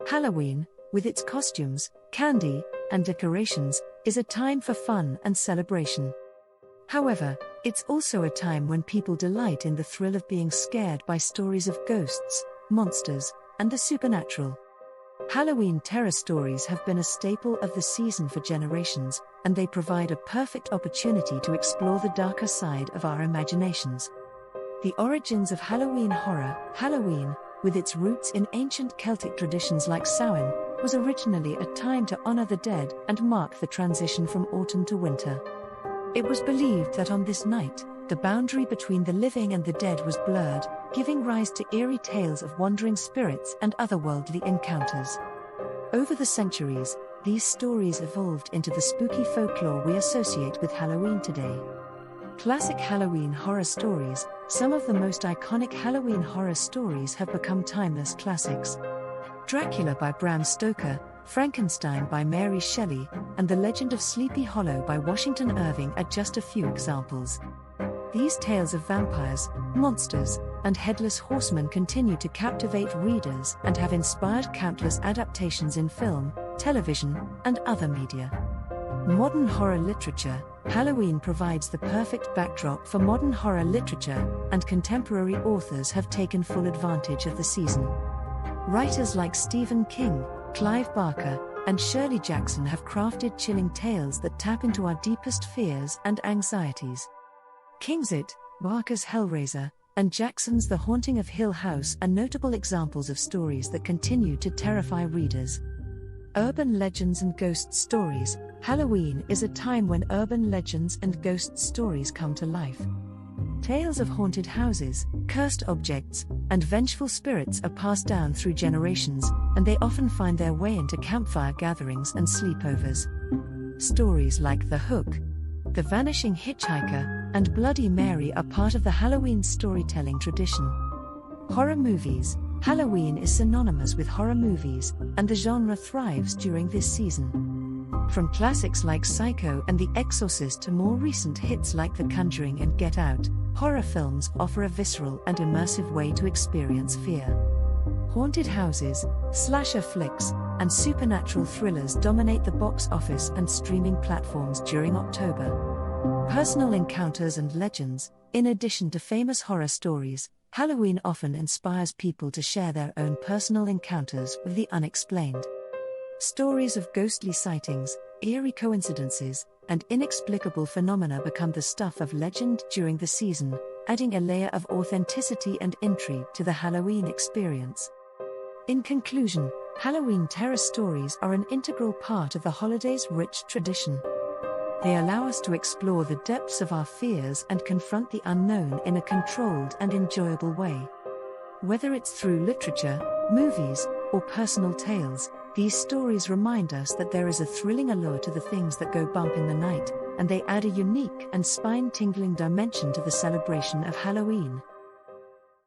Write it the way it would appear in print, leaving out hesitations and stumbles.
Halloween, with its costumes, candy, and decorations, is a time for fun and celebration. However, it's also a time when people delight in the thrill of being scared by stories of ghosts, monsters, and the supernatural. Halloween terror stories have been a staple of the season for generations, and they provide a perfect opportunity to explore the darker side of our imaginations. The origins of Halloween horror. Halloween, with its roots in ancient Celtic traditions like Samhain, was originally a time to honor the dead and mark the transition from autumn to winter. It was believed that on this night, the boundary between the living and the dead was blurred, giving rise to eerie tales of wandering spirits and otherworldly encounters. Over the centuries, these stories evolved into the spooky folklore we associate with Halloween today. Classic Halloween horror stories. Some of the most iconic Halloween horror stories have become timeless classics. Dracula by Bram Stoker, Frankenstein by Mary Shelley, and The Legend of Sleepy Hollow by Washington Irving are just a few examples. These tales of vampires, monsters, and headless horsemen continue to captivate readers and have inspired countless adaptations in film, television, and other media. Modern horror literature. Halloween provides the perfect backdrop for modern horror literature, and contemporary authors have taken full advantage of the season. Writers like Stephen King, Clive Barker, and Shirley Jackson have crafted chilling tales that tap into our deepest fears and anxieties. King's It, Barker's Hellraiser, and Jackson's The Haunting of Hill House are notable examples of stories that continue to terrify readers. Urban legends and ghost stories. Halloween is a time when urban legends and ghost stories come to life. Tales of haunted houses, cursed objects, and vengeful spirits are passed down through generations, and they often find their way into campfire gatherings and sleepovers. Stories like The Hook, The Vanishing Hitchhiker, and Bloody Mary are part of the Halloween storytelling tradition. Horror movies. Halloween is synonymous with horror movies, and the genre thrives during this season. From classics like Psycho and The Exorcist to more recent hits like The Conjuring and Get Out, horror films offer a visceral and immersive way to experience fear. Haunted houses, slasher flicks, and supernatural thrillers dominate the box office and streaming platforms during October. Personal encounters and legends. In addition to famous horror stories, Halloween often inspires people to share their own personal encounters with the unexplained. Stories of ghostly sightings, eerie coincidences, and inexplicable phenomena become the stuff of legend during the season, adding a layer of authenticity and intrigue to the Halloween experience. In conclusion, Halloween terror stories are an integral part of the holiday's rich tradition. They allow us to explore the depths of our fears and confront the unknown in a controlled and enjoyable way. Whether it's through literature, movies, or personal tales, these stories remind us that there is a thrilling allure to the things that go bump in the night, and they add a unique and spine-tingling dimension to the celebration of Halloween.